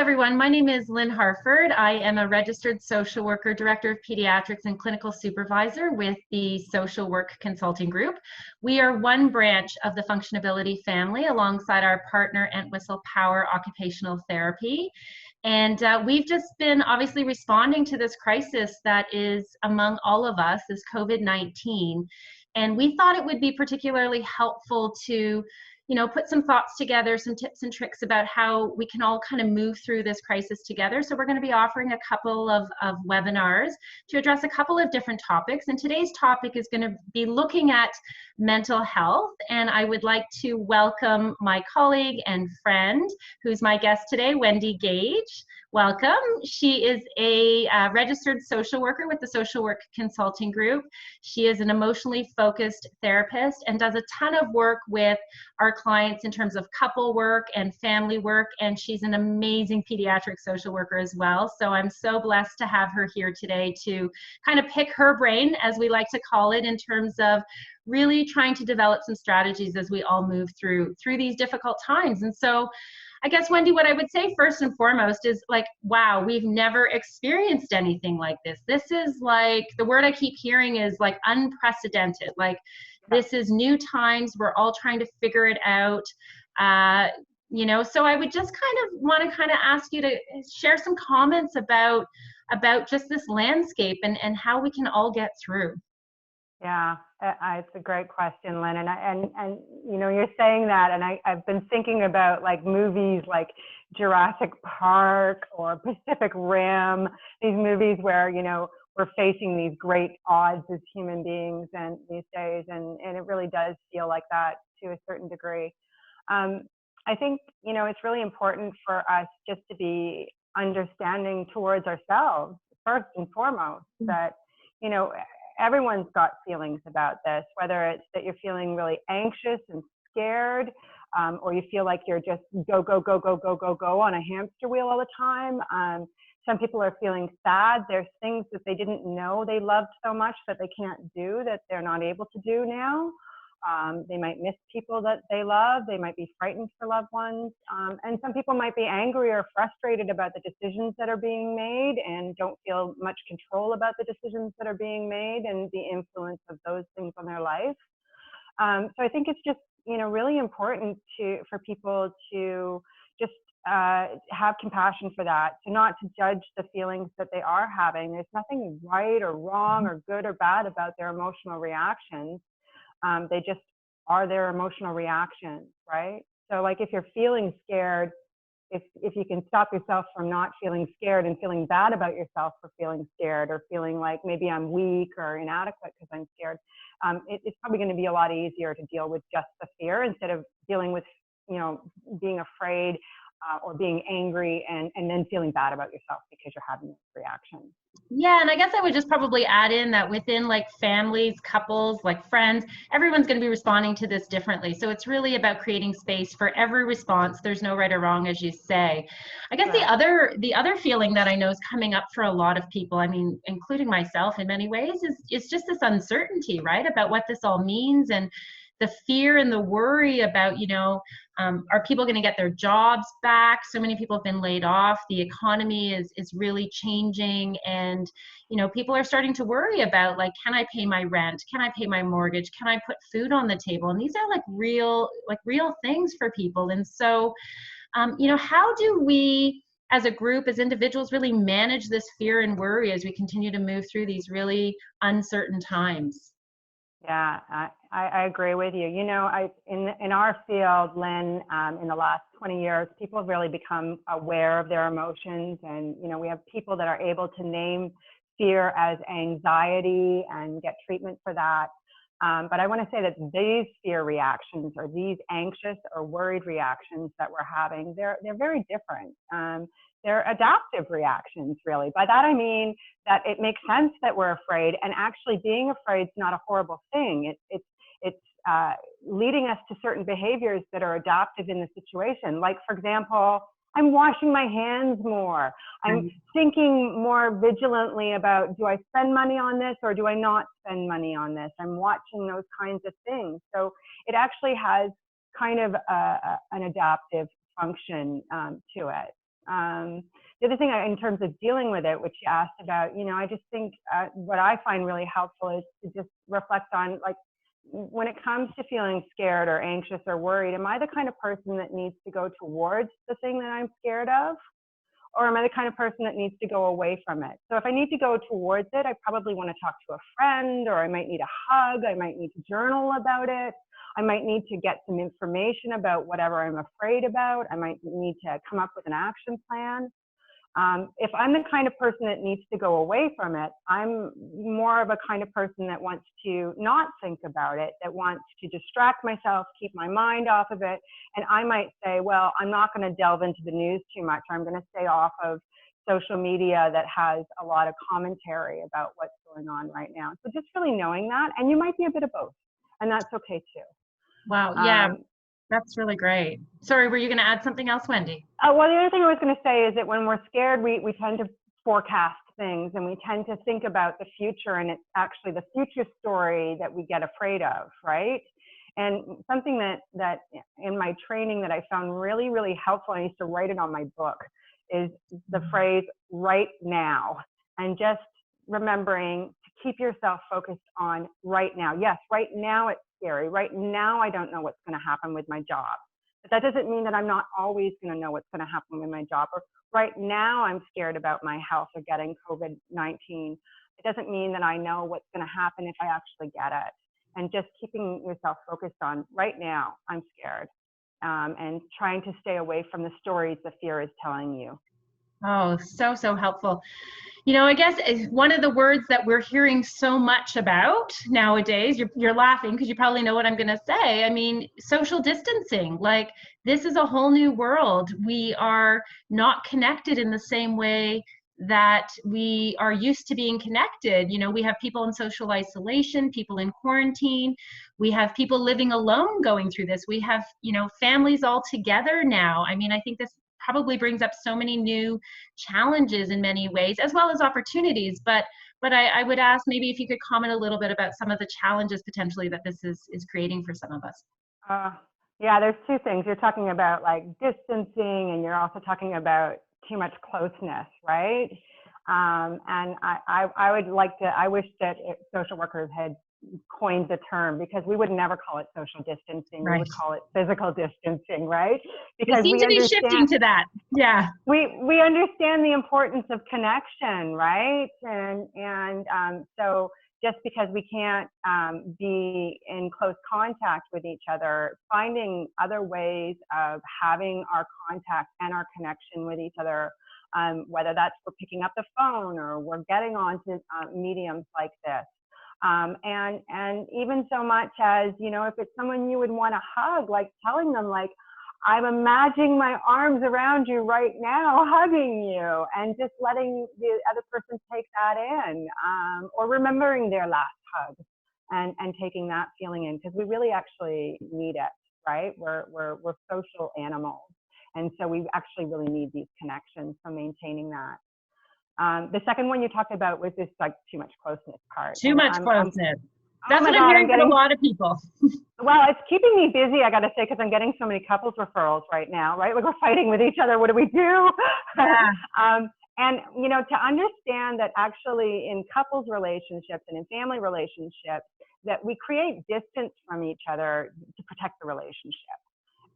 everyone. My name is Lynne Harford. I am a registered social worker, director of pediatrics, and clinical supervisor with the Social Work Consulting Group. We are one branch of the FunctionAbility family alongside our partner Entwistle Power Occupational Therapy. And we've just been obviously responding to this crisis that is among all of us, this COVID-19. And we thought it would be particularly helpful to put some thoughts together, some tips and tricks about how we can all kind of move through this crisis together. So we're going to be offering a couple of webinars to address a couple of different topics. And today's topic is going to be looking at mental health. And I would like to welcome my colleague and friend, who's my guest today, Wendy Gage. Welcome. She is a registered social worker with the Social Work Consulting Group. She is an emotionally focused therapist and does a ton of work with our clients in terms of couple work and family work, and she's an amazing pediatric social worker as well. So I'm so blessed to have her here today to kind of pick her brain, as we like to call it, in terms of really trying to develop some strategies as we all move through these difficult times. And so I guess, Wendy, what I would say first and foremost is like, wow, we've never experienced anything like this. This is like, the word I keep hearing is like unprecedented. Like, this is new times. We're all trying to figure it out. So I would just kind of want to kind of ask you to share some comments about just this landscape and how we can all get through. Yeah, it's a great question, Lynn. And you're saying that, and I've been thinking about like movies like Jurassic Park or Pacific Rim, these movies where, we're facing these great odds as human beings and these days, and it really does feel like that to a certain degree. I think, it's really important for us just to be understanding towards ourselves, first and foremost, that, everyone's got feelings about this, whether it's that you're feeling really anxious and scared, or you feel like you're just go, go, go, go, go, go, go on a hamster wheel all the time. Some people are feeling sad. There's things that they didn't know they loved so much that they can't do, that they're not able to do now. They might miss people that they love. They might be frightened for loved ones. And some people might be angry or frustrated about the decisions that are being made and don't feel much control about the decisions that are being made and the influence of those things on their life. So I think it's just, really important for people to just have compassion for that, to not to judge the feelings that they are having. There's nothing right or wrong or good or bad about their emotional reactions. They just are their emotional reactions, right? So like if you're feeling scared, if you can stop yourself from not feeling scared and feeling bad about yourself for feeling scared or feeling like maybe I'm weak or inadequate because I'm scared, it's probably going to be a lot easier to deal with just the fear instead of dealing with, being afraid or being angry and then feeling bad about yourself because you're having this reaction. Yeah, and I guess I would just probably add in that within like families, couples, like friends, everyone's going to be responding to this differently. So it's really about creating space for every response. There's no right or wrong, as you say. I guess right. the other feeling that I know is coming up for a lot of people, I mean, including myself in many ways, is just this uncertainty, right, about what this all means, and the fear and the worry about, are people going to get their jobs back? So many people have been laid off. The economy is really changing, and people are starting to worry about, like, can I pay my rent? Can I pay my mortgage? Can I put food on the table? And these are like real things for people. And so, how do we, as a group, as individuals, really manage this fear and worry as we continue to move through these really uncertain times? Yeah, I agree with you. In our field, Lynn, in the last 20 years, people have really become aware of their emotions, and we have people that are able to name fear as anxiety and get treatment for that. But I want to say that these fear reactions, or these anxious or worried reactions that we're having, they're very different. They're adaptive reactions, really. By that I mean that it makes sense that we're afraid, and actually being afraid is not a horrible thing. It's leading us to certain behaviors that are adaptive in the situation. Like, for example, I'm washing my hands more. I'm thinking more vigilantly about, do I spend money on this or do I not spend money on this? I'm watching those kinds of things. So it actually has kind of an adaptive function to it. The other thing in terms of dealing with it, which you asked about, I just think what I find really helpful is to just reflect on, like, when it comes to feeling scared or anxious or worried, am I the kind of person that needs to go towards the thing that I'm scared of? Or am I the kind of person that needs to go away from it? So if I need to go towards it, I probably want to talk to a friend, or I might need a hug. I might need to journal about it. I might need to get some information about whatever I'm afraid about. I might need to come up with an action plan. If I'm the kind of person that needs to go away from it, I'm more of a kind of person that wants to not think about it, that wants to distract myself, keep my mind off of it. And I might say, well, I'm not going to delve into the news too much. I'm going to stay off of social media that has a lot of commentary about what's going on right now. So just really knowing that, and you might be a bit of both, and that's okay too. Wow, yeah. That's really great. Sorry, were you going to add something else, Wendy? Well, the other thing I was going to say is that when we're scared, we tend to forecast things, and we tend to think about the future, and it's actually the future story that we get afraid of, right? And something that in my training that I found really, really helpful, I used to write it on my book, is the phrase right now, and just remembering to keep yourself focused on right now. Yes, right now it's scary. Right now, I don't know what's going to happen with my job. But that doesn't mean that I'm not always going to know what's going to happen with my job. Or right now, I'm scared about my health or getting COVID-19. It doesn't mean that I know what's going to happen if I actually get it. And just keeping yourself focused on right now, I'm scared, and trying to stay away from the stories the fear is telling you. Oh, so helpful. I guess one of the words that we're hearing so much about nowadays, you're laughing because you probably know what I'm going to say. I mean, social distancing, like, this is a whole new world. We are not connected in the same way that we are used to being connected. We have people in social isolation, people in quarantine. We have people living alone going through this. We have, families all together now. I mean, I think this probably brings up so many new challenges in many ways, as well as opportunities. But I would ask maybe if you could comment a little bit about some of the challenges potentially that this is creating for some of us. Yeah, there's two things. You're talking about like distancing, and you're also talking about too much closeness, right? And I wish that social workers had coined the term, because we would never call it social distancing. Right. We would call it physical distancing, right? Because we seem to be shifting to that. Yeah. We understand the importance of connection, right? And so just because we can't be in close contact with each other, finding other ways of having our contact and our connection with each other, whether that's for picking up the phone or we're getting onto mediums like this. And even so much as, if it's someone you would want to hug, like telling them, like, I'm imagining my arms around you right now, hugging you, and just letting the other person take that in, or remembering their last hug and taking that feeling in, because we really actually need it, right? We're social animals. And so we actually really need these connections, so maintaining that. The second one you talked about was this, like, too much closeness part. Too much closeness. That's what I'm hearing from a lot of people. Well, it's keeping me busy, I got to say, because I'm getting so many couples referrals right now, right? Like, we're fighting with each other. What do we do? Yeah. And, to understand that actually in couples relationships and in family relationships, that we create distance from each other to protect the relationship.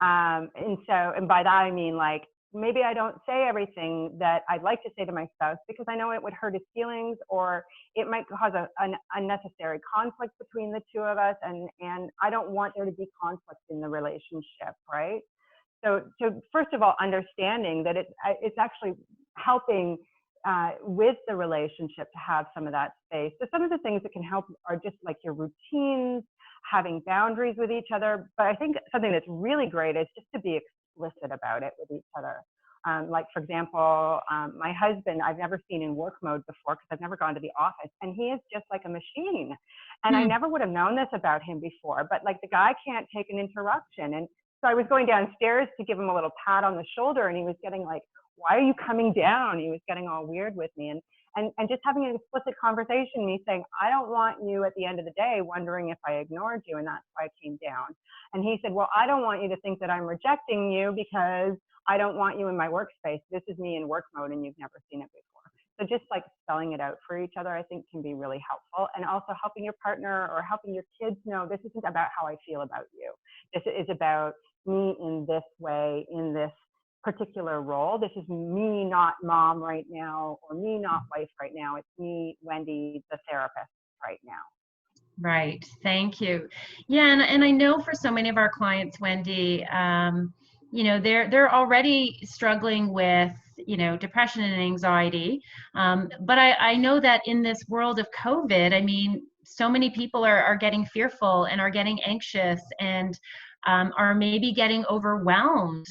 And by that, I mean, like, maybe I don't say everything that I'd like to say to my spouse because I know it would hurt his feelings, or it might cause an unnecessary conflict between the two of us, and I don't want there to be conflict in the relationship, right? So first of all, understanding that it's actually helping with the relationship to have some of that space. So some of the things that can help are just like your routines, having boundaries with each other. But I think something that's really great is just to be explicit about it with each other. Like, for example, my husband, I've never seen in work mode before because I've never gone to the office, and he is just like a machine. And I never would have known this about him before, but like, the guy can't take an interruption. And so I was going downstairs to give him a little pat on the shoulder, and he was getting like, why are you coming down? He was getting all weird with me. And just having an explicit conversation, me saying, I don't want you at the end of the day wondering if I ignored you, and that's why I came down. And he said, well, I don't want you to think that I'm rejecting you because I don't want you in my workspace. This is me in work mode and you've never seen it before. So just like spelling it out for each other, I think can be really helpful. And also helping your partner or helping your kids know this isn't about how I feel about you. This is about me in this way, in this particular role. This is me, not mom right now, or me, not wife right now. It's me, Wendy, the therapist right now. Right. Thank you. Yeah, and I know for so many of our clients, Wendy, you know, they're already struggling with, you know, depression and anxiety. But I know that in this world of COVID, I mean, so many people are getting fearful and are getting anxious and are maybe getting overwhelmed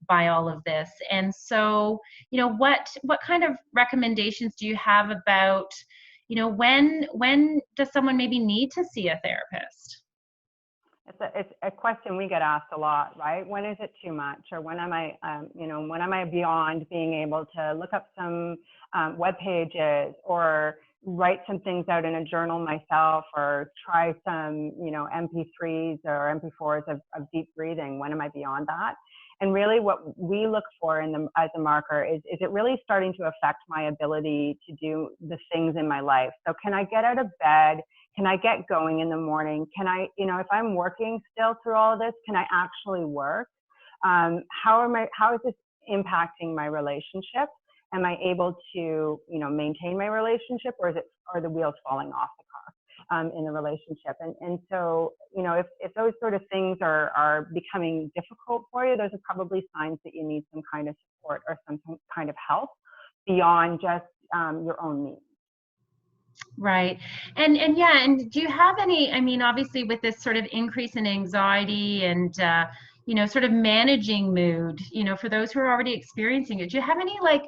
by all of this. And so, you know, what kind of recommendations do you have about, you know, when does someone maybe need to see a therapist? It's a question we get asked a lot, right? When is it too much, or when am I, you know, when am I beyond being able to look up some web pages or write some things out in a journal myself, or try some, you know, MP3s or MP4s of deep breathing? When am I beyond that? And really what we look for as a marker is it really starting to affect my ability to do the things in my life? So can I get out of bed? Can I get going in the morning? Can I, you know, if I'm working still through all of this, can I actually work? How is this impacting my relationship? Am I able to, you know, maintain my relationship, or are the wheels falling off the car in the relationship? And so, you know, if those sort of things are becoming difficult for you, those are probably signs that you need some kind of support or some kind of help beyond just your own needs. Right. And yeah, and do you have any, I mean, obviously with this sort of increase in anxiety and, you know, sort of managing mood, you know, for those who are already experiencing it, do you have any like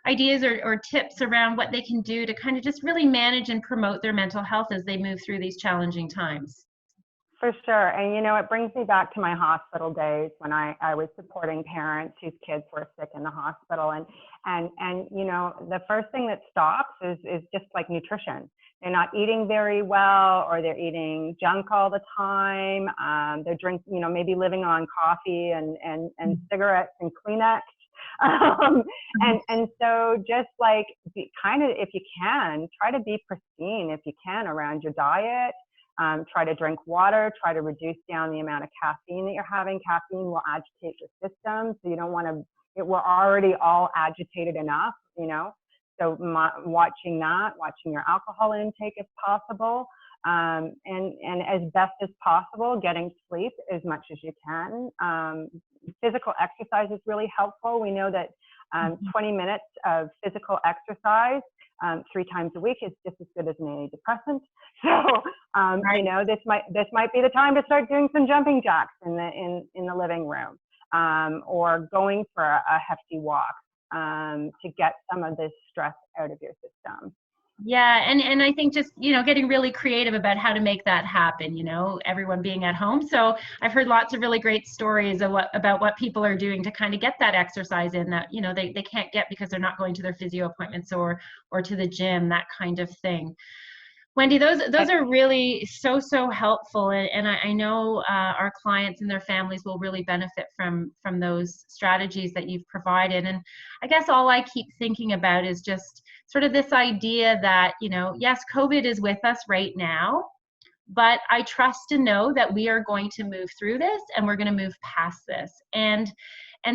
ideas or tips around what they can do to kind of just really manage and promote their mental health as they move through these challenging times? For sure. And, you know, it brings me back to my hospital days when I was supporting parents whose kids were sick in the hospital. And you know, the first thing that stops is just like nutrition. They're not eating very well, or they're eating junk all the time. They're drinking, you know, maybe living on coffee and cigarettes and Kleenex. And so just like kind of, if you can, try to be pristine if you can around your diet. Try to drink water, try to reduce down the amount of caffeine that you're having. Caffeine will agitate your system, so you don't want to, we're already all agitated enough, you know. So watching your alcohol intake if possible, and as best as possible, getting sleep as much as you can. Physical exercise is really helpful. We know that 20 minutes of physical exercise 3 times a week is just as good as an antidepressant. So, you know, this might be the time to start doing some jumping jacks in the living room, or going for a hefty walk to get some of this stress out of your system. Yeah, and I think just, you know, getting really creative about how to make that happen, you know, everyone being at home. So I've heard lots of really great stories about what people are doing to kind of get that exercise in that, you know, they can't get because they're not going to their physio appointments or to the gym, that kind of thing. Wendy, those are really so helpful, and I know our clients and their families will really benefit from those strategies that you've provided. And I guess all I keep thinking about is just sort of this idea that, you know, yes, COVID is with us right now, but I trust and know that we are going to move through this and we're going to move past this. And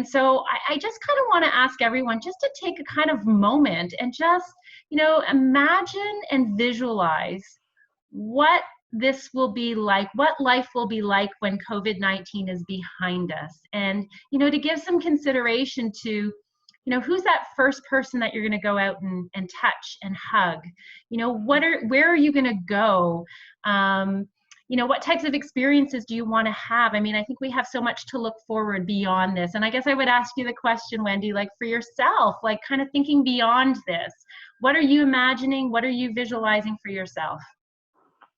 so I just kind of want to ask everyone just to take a kind of moment and just, you know, imagine and visualize what this will be like, what life will be like when COVID-19 is behind us. And, you know, to give some consideration to, you know, who's that first person that you're going to go out and touch and hug? You know, where are you going to go? You know, what types of experiences do you want to have? I mean, I think we have so much to look forward beyond this. And I guess I would ask you the question, Wendy, like for yourself, like kind of thinking beyond this, what are you imagining? What are you visualizing for yourself?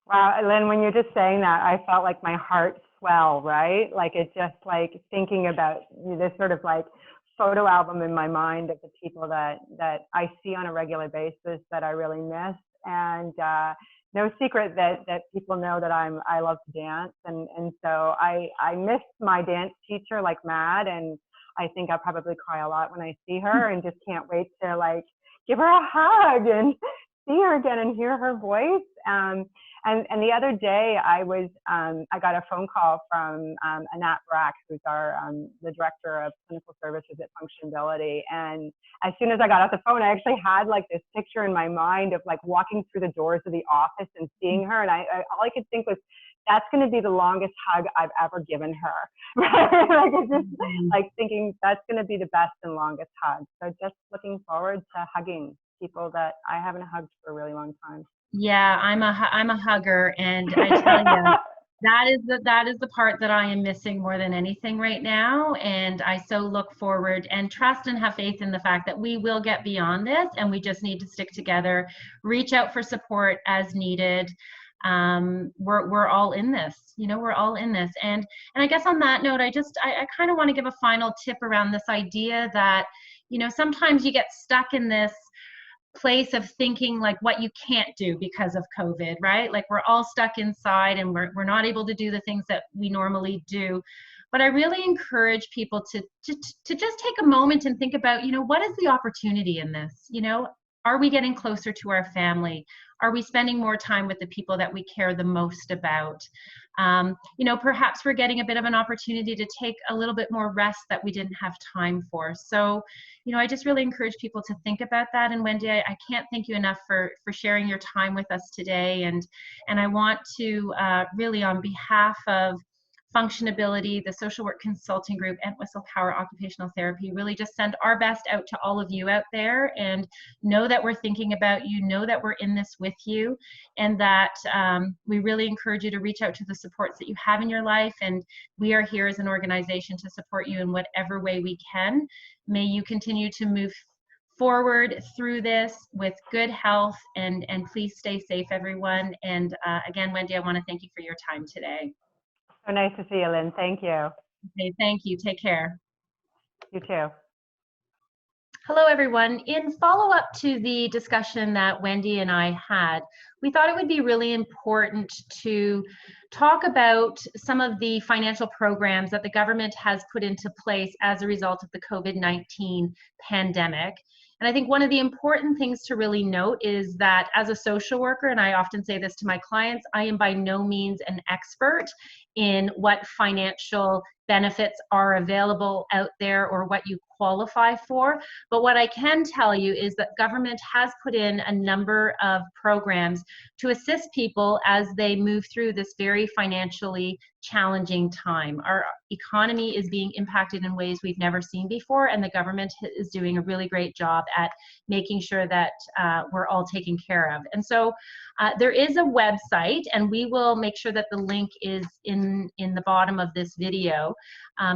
Wow, Lynn, when you're just saying that, I felt like my heart swell, right? Like it's just like thinking about this sort of like photo album in my mind of the people that I see on a regular basis that I really miss. And no secret that people know that I love to dance, and so I miss my dance teacher like mad, and I think I'll probably cry a lot when I see her, and just can't wait to like give her a hug and see her again and hear her voice. And the other day I got a phone call from Anat Brack, who's the director of clinical services at FunctionAbility. And as soon as I got off the phone, I actually had like this picture in my mind of like walking through the doors of the office and seeing her. And all I could think was, that's going to be the longest hug I've ever given her. Like, it's just like thinking that's going to be the best and longest hug. So just looking forward to hugging people that I haven't hugged for a really long time. Yeah, I'm a hugger, and I tell you, that is the part that I am missing more than anything right now. And I so look forward and trust and have faith in the fact that we will get beyond this, and we just need to stick together, reach out for support as needed. We're all in this, we're all in this. And I guess on that note, I kind of want to give a final tip around this idea that, sometimes you get stuck in this place of thinking like what you can't do because of COVID, right? Like we're all stuck inside and we're not able to do the things that we normally do. But I really encourage people to just take a moment and think about, what is the opportunity in this? Are we getting closer to our family? Are we spending more time with the people that we care the most about? Perhaps we're getting a bit of an opportunity to take a little bit more rest that we didn't have time for. So, I just really encourage people to think about that. And Wendy, I can't thank you enough for sharing your time with us today. And I want to really, on behalf of FunctionAbility, the Social Work Consulting Group, and Whistle Power Occupational Therapy, really just send our best out to all of you out there, and know that we're thinking about you, know that we're in this with you, and that we really encourage you to reach out to the supports that you have in your life, and we are here as an organization to support you in whatever way we can. May you continue to move forward through this with good health, and please stay safe, everyone. And again, Wendy, I want to thank you for your time today. So nice to see you, Lynn. Thank you. Okay, thank you. Take care. You too. Hello, everyone. In follow-up to the discussion that Wendy and I had, we thought it would be really important to talk about some of the financial programs that the government has put into place as a result of the COVID-19 pandemic. And I think one of the important things to really note is that as a social worker, and I often say this to my clients, I am by no means an expert in what financial benefits are available out there or what you qualify for. But what I can tell you is that government has put in a number of programs to assist people as they move through this very financially challenging time. Our economy is being impacted in ways we've never seen before, and the government is doing a really great job at making sure that we're all taken care of. And so there is a website, and we will make sure that the link is in the bottom of this video,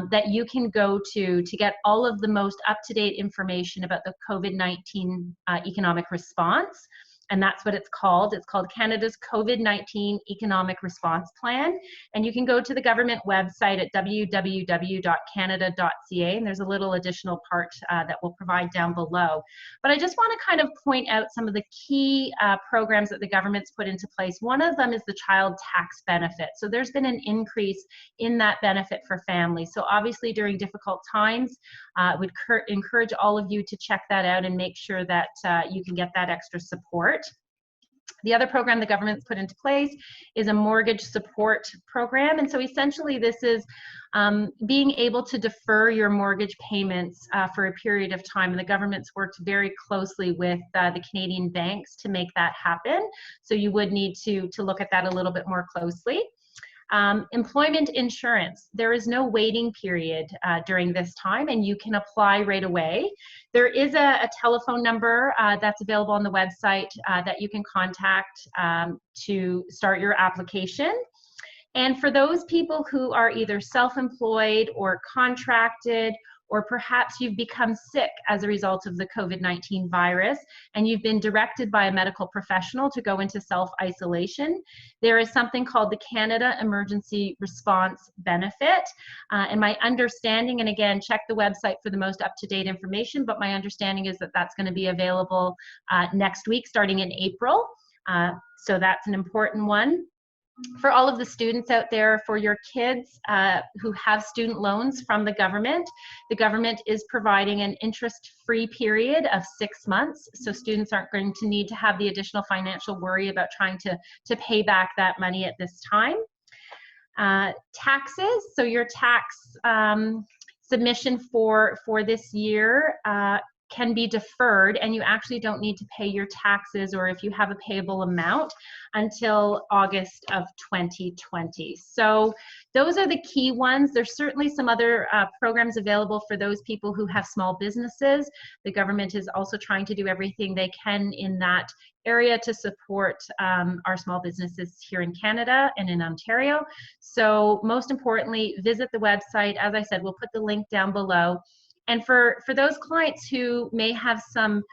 that you can go to get all of the most up-to-date information about the COVID-19 economic response. And that's what it's called. It's called Canada's COVID-19 Economic Response Plan. And you can go to the government website at www.canada.ca, and there's a little additional part that we'll provide down below. But I just want to kind of point out some of the key programs that the government's put into place. One of them is the child tax benefit. So there's been an increase in that benefit for families. So obviously during difficult times, I would encourage all of you to check that out and make sure that you can get that extra support. The other program the government's put into place is a mortgage support program. And so essentially this is being able to defer your mortgage payments for a period of time. And the government's worked very closely with the Canadian banks to make that happen. So you would need to look at that a little bit more closely. Employment insurance. There is no waiting period during this time, and you can apply right away. There is a telephone number that's available on the website that you can contact to start your application. And for those people who are either self-employed or contracted or perhaps you've become sick as a result of the COVID-19 virus and you've been directed by a medical professional to go into self-isolation, there is something called the Canada Emergency Response Benefit. And my understanding, and again, check the website for the most up-to-date information, but my understanding is that that's going to be available next week, starting in April. So that's an important one. For all of the students out there, for your kids who have student loans from the government is providing an interest-free period of 6 months. So students aren't going to need to have the additional financial worry about trying to pay back that money at this time. Taxes, so your tax submission for this year can be deferred, and you actually don't need to pay your taxes, or if you have a payable amount, until August of 2020. So those are the key ones. There's certainly some other programs available for those people who have small businesses. The government is also trying to do everything they can in that area to support our small businesses here in Canada and in Ontario. So most importantly, visit the website. As I said, we'll put the link down below. And for those clients who may have some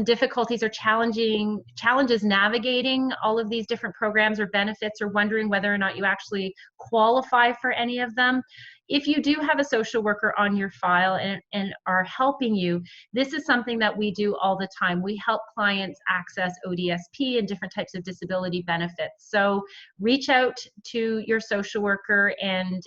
difficulties or challenges navigating all of these different programs or benefits, or wondering whether or not you actually qualify for any of them, if you do have a social worker on your file and are helping you, this is something that we do all the time. We help clients access ODSP and different types of disability benefits. So reach out to your social worker, and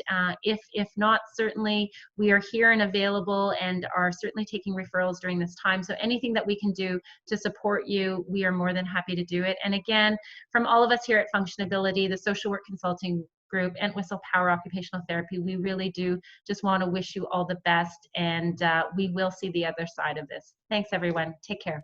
if not, certainly we are here and available and are certainly taking referrals during this time. So anything that we can do to support you, we are more than happy to do it. And again, from all of us here at FunctionAbility, the social work consulting group, and Whistle Power Occupational Therapy, we really do just want to wish you all the best, and we will see the other side of this. Thanks, everyone. Take care.